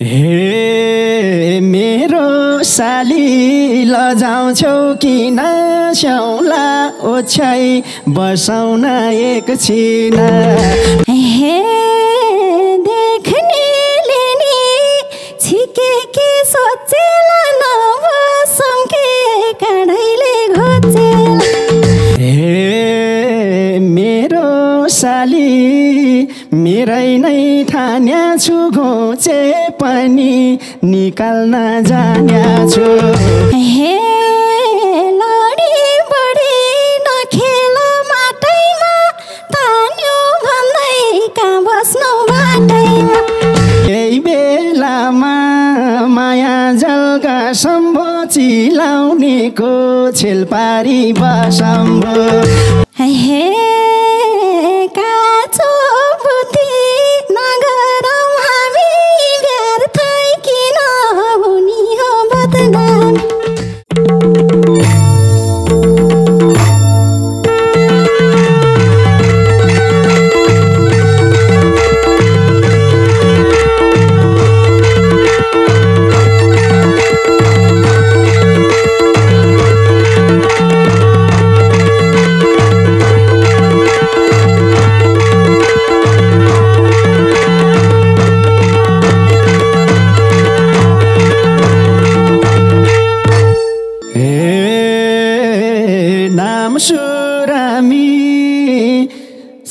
हे मेरो साली लजाउँछौ किन स्याउला ओछ्याइ बसाउन एकछिन हे देख्नेले नि छिके के सोचेला नबसौँ के काँडैले घोचेला हे मेरो साली मेरै नै ठान्या छु घोचे पनि निकाल्न जान्या छु हे लडी बडी नखेल माटैमा तान्यो भन्दै कहाँ बस्नु बाटैमा यही बेलामा माया जलका सम्भो चिलाउनेको छेलपारी बसम्भो हे काचो बुद्धि नगरौँ हामी व्यर्थै किन हुने हो बदनाम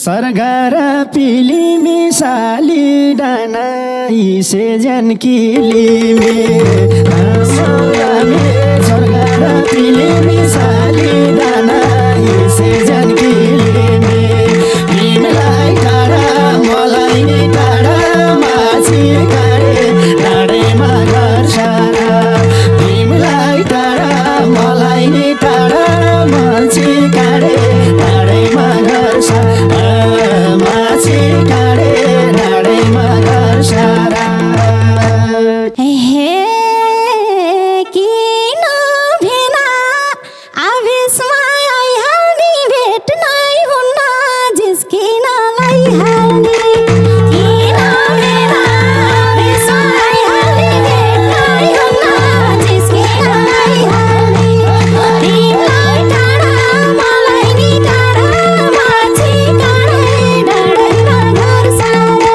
सरगार पिलिमी साली डाना इसे जानकी लिमी सरगार पिलिमी साली डाना इसे जानकी लिमी तिमीलाई टाढा मलाई नि टाढा माछी काँडे डाँडैमा घर सारा तिमीलाई टाढा मलाई नि टाढा माछी काँडे डाँडैमा घर सारा माछी काँडे डाँडैमा घर सारा हे किन भेना आवेशमा आइहाल्ने भेट नै हुन्न जिस्किन लैहाल्ने किन भेना आवेशमा आइहाल्ने भेट नै हुन्न जिस्किन लैहाल्ने तिमीलाई टाढा मलाई नि टाढा माछी काँडे डाँडैमा घर सारा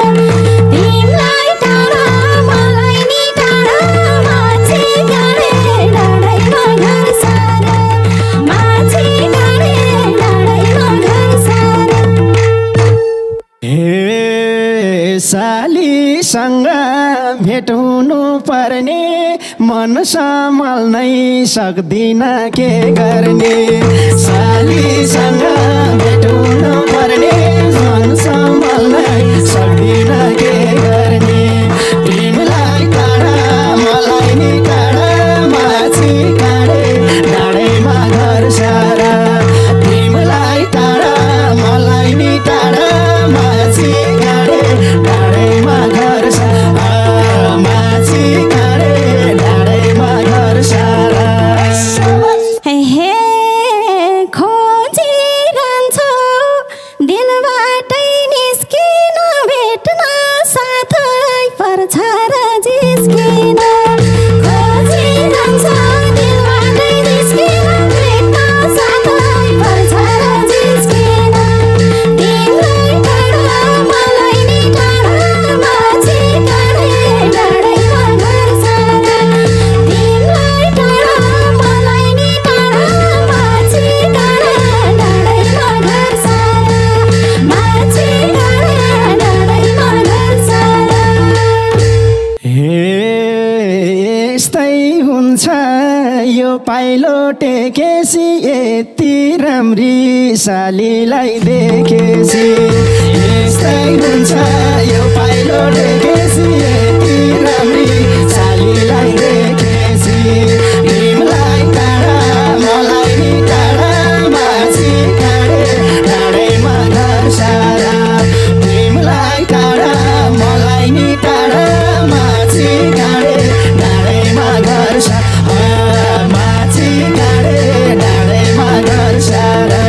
तिमीलाई टाढा मलाई नि टाढा माछी काँडे डाँडैमा घर सारा माछी काँडे डाँडैमा घर सारा हे सालीसँग भेट हुनु पर्ने मन सम्हाल्नै सक्दिन के गर्ने सालीसँग भेट हुनु पर्ने मन सम्हाल्नै सक्दिन के गर्ने तिमीलाई टाढा मलाई नि टाढा माछी काँडे डाँडैमा घर सारा तिमीलाई टाढा मलाई नि टाढा माछी काँडे डाँडैमा घर सारा माछी काँडे डाँडैमा घर सारा हे खोजिरहन्छौ दिलबाटै निस्किन भेट्न साथै पर्छ र जिस्किन खोजिरहन्छौ दिलबाटै निस्किन भेट्न साथै पर्छ र जिस्किन तिमीलाई टाढा मलाई नि टाढा माछी काँडे डाँडैमा घर सारा तिमीलाई टाढा मलाई नि टाढा माछी काँडे डाँडैमा घर सारा माछी काँडे डाँडैमा घर सारा हे यस्तै हुन्छ यो पाइलो टेकेसी यति राम्री सालीलाई देखेसी यस्तै हुन्छ यो पाइलो टेकेसी यति राम्री सालीलाई देखेसी तिमीलाई टाढा मलाई नि टाढा माछी काँडे डाँडैमा घर सारा तिमीलाई टाढा मलाई नि टाढा माछी काँडे डाँडैमा घर सारा माछी काँडे डाँडैमा घर सारा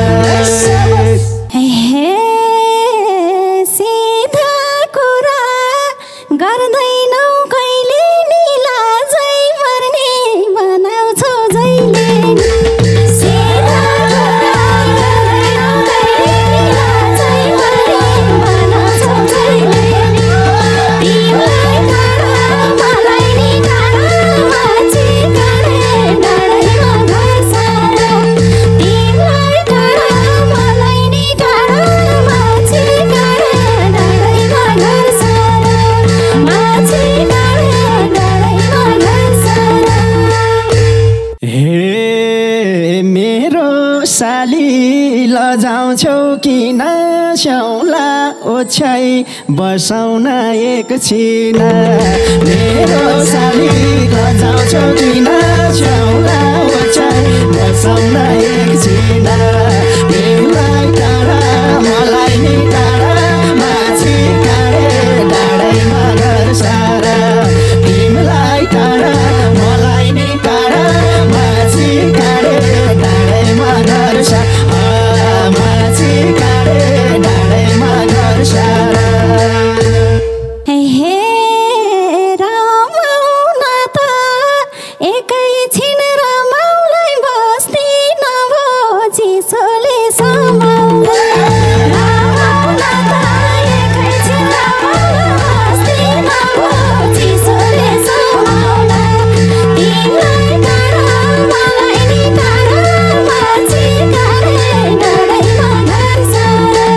हे सिधा कुरा गर्दैन ओछ्याई बसाउन एकछिन मेरो साली गजाउँछौ किन छेउला ओछ्याई बसाउन एकछिन तिमीलाई टाढा मलाई नि टाढा माछी काँडे डाँडैमा घर सारा तिमीलाई टाढा मलाई नि टाढा माछी काँडे डाँडैमा घर सारा माछी काँडे डाँडैमा घर सारा हे रमाउन त एकैछिन रमाउलाई बस्दिन भो चिसोले समाउला रमाउन त एकैछिन रमाउलाई बस्दिन भो चिसोले समाउला तिमीलाई टाढा मलाई नि टाढा माछी काँडे डाँडैमा घर सारा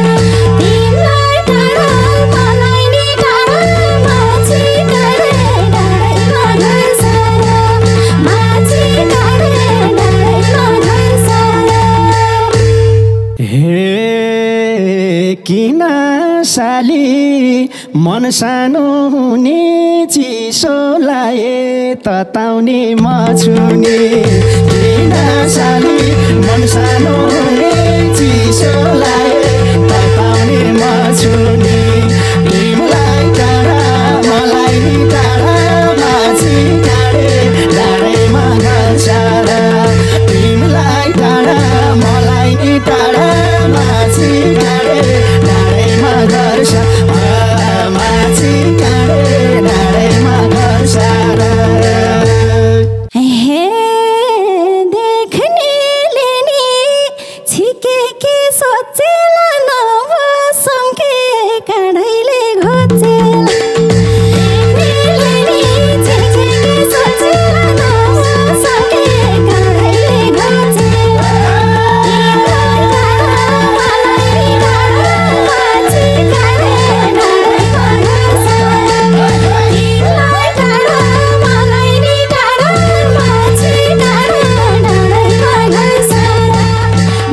तिमीलाई टाढा मलाई नि टाढा माछी काँडे डाँडैमा घर सारा माछी काँडे डाँडैमा घर सारा हे किन साली मन सानो हुने चिसोलाई तताउने म छु नि किन साली मन सानो हुने चिसोलाई तताउने म छु नि तिमीलाई टाढा मलाई नि टाढा माछी काँडे डाँडैमा घर सारा तिमीलाई टाढा मलाई नि टाढा माछी काँडे डाँडैमा घर सारा माछी काँडे डाँडैमा घर सारा हे देख्नेले नि छिके के सोचेला नबसौँ के काँडैले घोचेला देख्नेले नि छिके के सोचेला नबसौँ के काँडैले घोचेला तिमीलाई टाढा मलाई नि टाढा माछी काँडे डाँडैमा घर सारा तिमीलाई टाढा मलाई नि टाढा माछी काँडे डाँडैमा घर सारा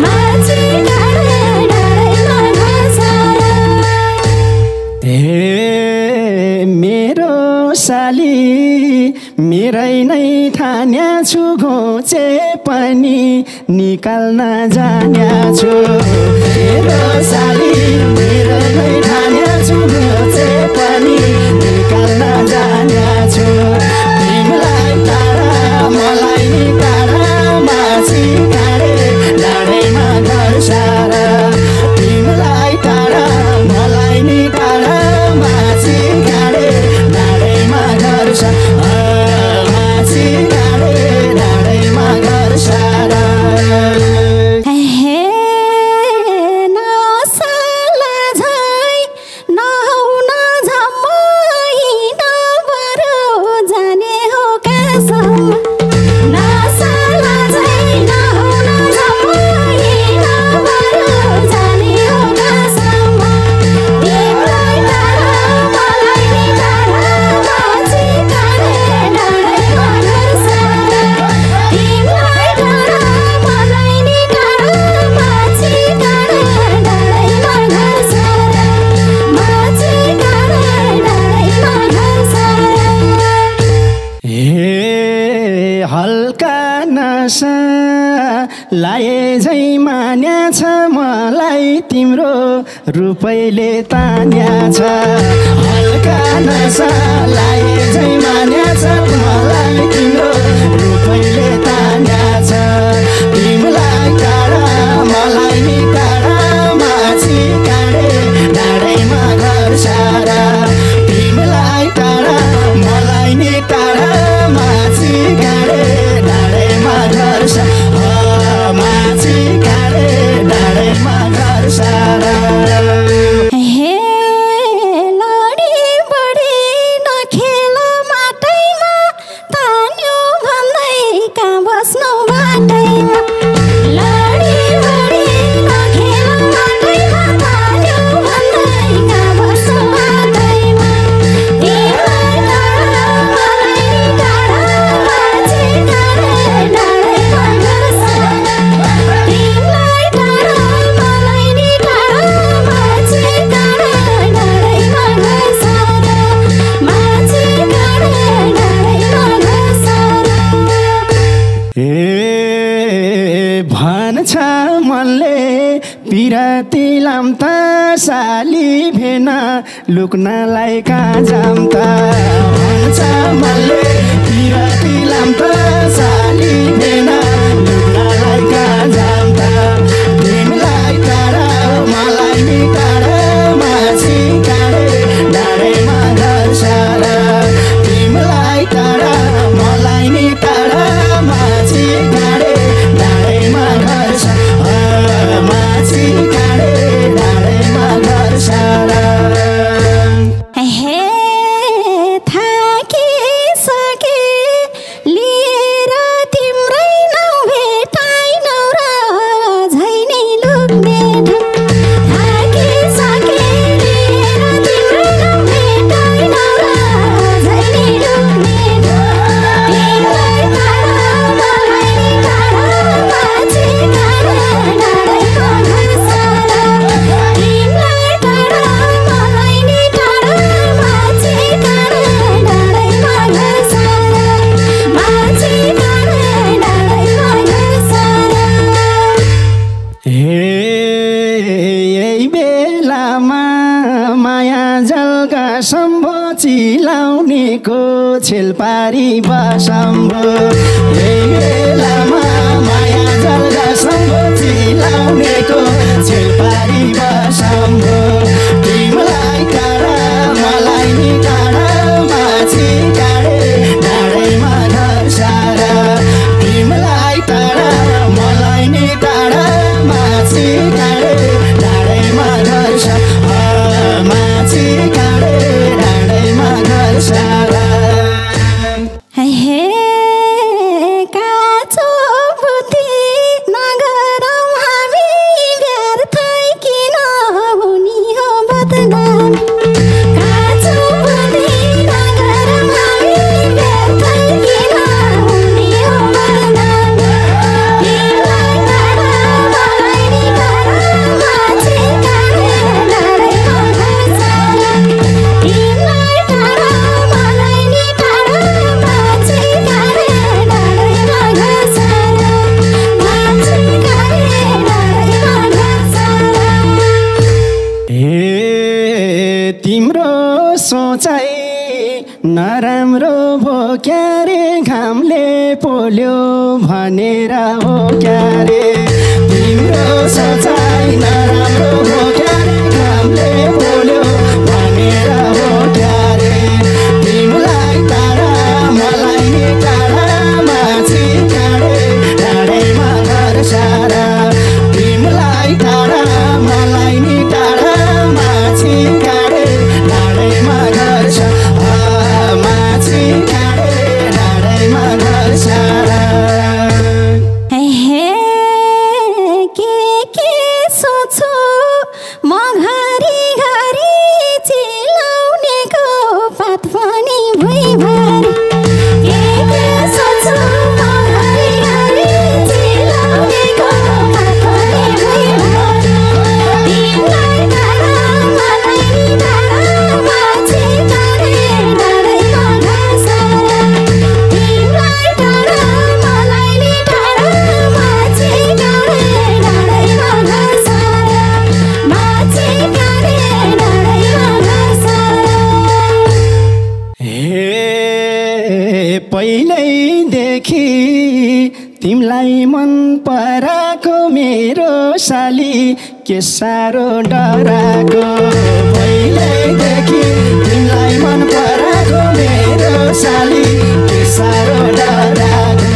माछी काँडे डाँडैमा घर सारा हे मेरो साली मेरै नै ठान्या छु घोचे पनि निकाल्न जान्या छु मेरो साली मेरै नै ठान्या छु घोचे पनि निकाल्न जान्या छु तिमीलाई टाढा मलाई नि टाढा माछी काँडे डाँडैमा घर सारा तिमीलाई टाढा मलाई नि टाढा माछी काँडे डाँडैमा घर सारा माछी काँडे डाँडैमा घर सारा हे नसाला झै नहुन झम्मै नबरो जाने हो कसम नसाला झै नहुन झम्मै नबरो जाने हो कसम तिमीलाई टाढा मलाई नि टाढा माछी काँडे डाँडैमा घर सारा तिमीलाई टाढा मलाई नि टाढा माछी काँडे डाँडैमा घर सारा माछी काँडे डाँडैमा घर सारा हे हल्का नसा लाए झै मान्या छ मलाई तिम्रो रूपैले तान्या छ हल्का नसा लाए झै मान्या छ मलाई तिम्रो रूपैले तान्या छ तिमीलाई टाढा मलाई नि टाढा माछी काँडे डाँडैमा घर सारा तिमीलाई टाढा मलाई नि टाढा माछी काँडे डाँडैमा घर सारा माछी काँडे डाँडैमा घर सारा हे लडी बडी नखेल माट पिलाम त साली भेन लुक्नलाई कहाँ जाम त भन्छ मल्ले पिर पिलाम त साली भेन लुक्नलाई कहाँ जाम त तिमीलाई टाढा मलाई नि टाढा माछी काँडे डाँडैमा घर सारा तिमीलाई टाढा मलाई नि टाढा माछी काँडे डाँडैमा घर सारा माछी काँडे डाँडैमा घर सारा हे थाकिसके लिएर तिम्रै नाउँ भेटाइनौ र झै नै लुक्ने थाकिसके लिएर तिम्रै नाउँ भेटाइनौ र झै नै लुक्ने तिमीलाई टाढा मलाई नि टाढा माछी काँडे डाँडैमा घर सारा तिमीलाई टाढा मलाई नि टाढा माछी काँडे डाँडैमा घर सारा माछी काँडे डाँडैमा घर सारा यही बेलामा माया जलका सम्भो चिलाउनेको छेलपारी बसम्भो यही बेलामा माया जलका सम्भो चिलाउनेको छेलपारी बसम्भो तिमीलाई टाढा मलाई नि टाढा माछी काँडे डाँडैमा घर सारा तिमीलाई टाढा मलाई नि टाढा माछी काँडे डाँडैमा घर सारा माछी काँडे डाँडैमा घर सारा हे काँचो बुद्धि नगरौँ हामी व्यर्थै किन हुने हो बदनाम काँचो बुद्धि नगरौँ हामी व्यर्थै किन हुने हो बदनाम तिमीलाई टाढा मलाई नि टाढा माछी काँडे डाँडैमा घर सारा तिमीलाई टाढा मलाई नि टाढा माछी काँडे डाँडैमा घर सारा माछी काँडे डाँडैमा घर सारा तिम्रो सोचाइ नराम्रो भो क्यारे घामले पोल्यो भनेर हो क्यारे तिम्रो सोचाइ नराम्रो भो क्यारे घामले पोल्यो भनेर हो क्यारे तिमीलाई टाढा मलाई नि टाढा माछी काँडे डाँडैमा घर सारा तिमीलाई टाढा मलाई नि टाढा माछी काँडे डाँडैमा घर सारा माछी काँडे डाँडैमा घर सारा हे के सोच्छु म घरि घरि चिलाउनेको पात पनि भुइँभरि के सोच्छु म घरि घरि चिलाउनेको पात पनि भुइँभरि तिमीलाई टाढा मलाई नि टाढा माछी काँडे डाँडैमा घर सारा तिमीलाई टाढा मलाई नि टाढा माछी काँडे डाँडैमा घर सारा माछी काँडे डाँडैमा घर सारा पहिल्यैदेखि तिमीलाई मन पराएको मेरो साली के साह्रो डराएको पहिल्यैदेखि तिमीलाई मन पराएको मेरो साली के साह्रो डराएको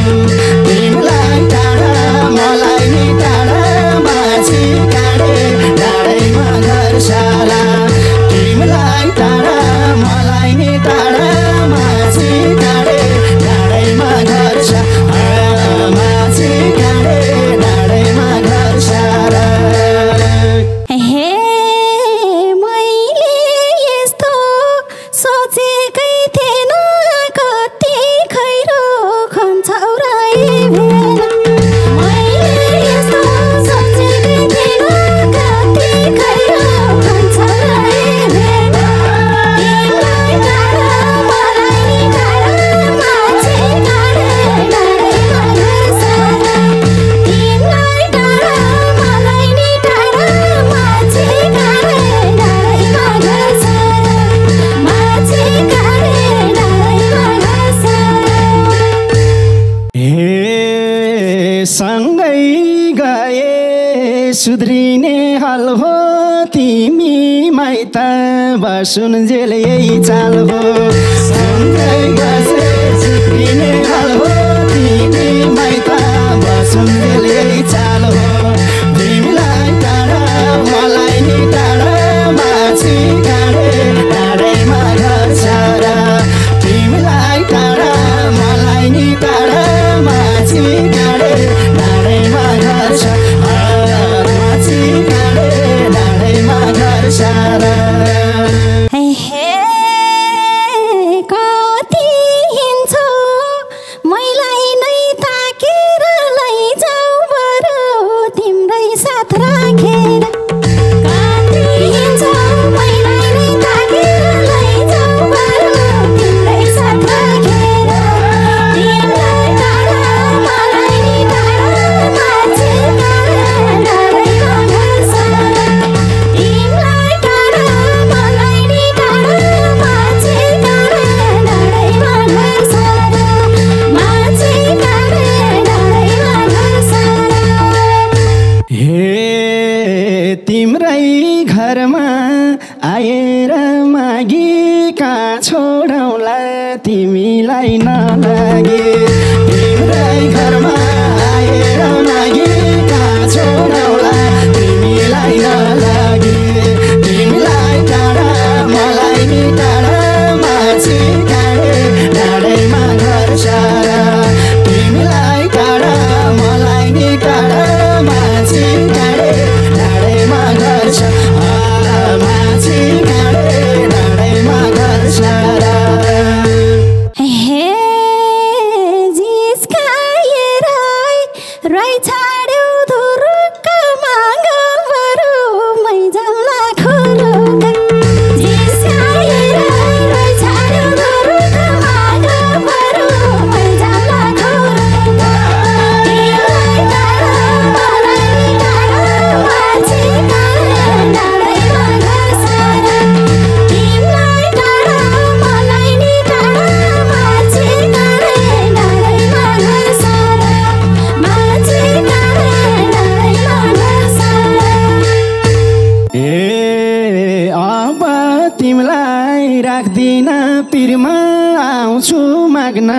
तिमीलाई टाढा मलाई नि टाढा माछी काँडे डाँडैमा घर सारा तिमीलाई टाढा मलाई नि टाढा माछी काँडे डाँडैमा घर सारा माछी काँडे डाँडैमा घर सारा हे मैले यस्तो सोचेकै थिएन कति सुध्रिने हाल हो तिमी माइत बसुन्जेल यही चाल हो सँगै बसे सुध्रिने हाल हो तिमी माइत बसुन्जेल यही चाल हो तिमीलाई टाढा मलाई नि टाढा माछी काँडे टाढैमा घर सारा तिमीलाई टाढा मलाई नि टाढा माछी काँडे टाढैमा घर सारा माछी काँडे टाढैमा घर सारा कति हिँड्छौ मैलाई नै ताकेर लैजाऊ बरु तिम्रै साथ राखेर कति हिँड्छौ मैलाई नै ताकेर लैजाऊ बरु तिम्रै साथ राखेर तिमीलाई टाढा मलाई नि टाढा मान्छे टाढा टाढैमा घर सारा तिमीलाई टाढा मलाई नि टाढा मान्छे टाढा टाढैमा घर सारा मान्छे टाढा टाढैमा घर सारा हे तिम्रै घरमा आएर मागी कहाँ छोडौँला तिमीलाई नलागे तिम्रै घरमा आएर मागी कहाँ छोडौँला तिमीलाई नलागे तिमीलाई टाढा मलाई नि टाढा माछी काँडे टाढैमा घर सारा तिमीलाई टाढा मलाई नि टाढा माछी काँडे टाढैमा घर सारा माछी काँडे टाढैमा घर सारा हे जिस्काएर रै छाड्यौ धुरुक्क माग बरु मै जाउँला खुरुक्क जिस्काएर रै छाड्यौ धुरुक्क माग बरु मै जाउँला खुरुक्क तिमीलाई टाढा मलाई नि टाढा मान्छे टाढा टाढैमा घर सारा तिमीलाई टाढा मलाई नि टाढा मान्छे टाढा टाढैमा घर सारा मान्छे टाढा टाढैमा घर सारा ए अब तिमीलाई राख्दिन पिरमा आउँछु माग्न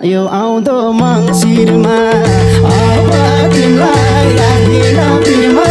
यो आउँदो मङ्सिरमा अब तिमीलाई राख्दिन पिरमा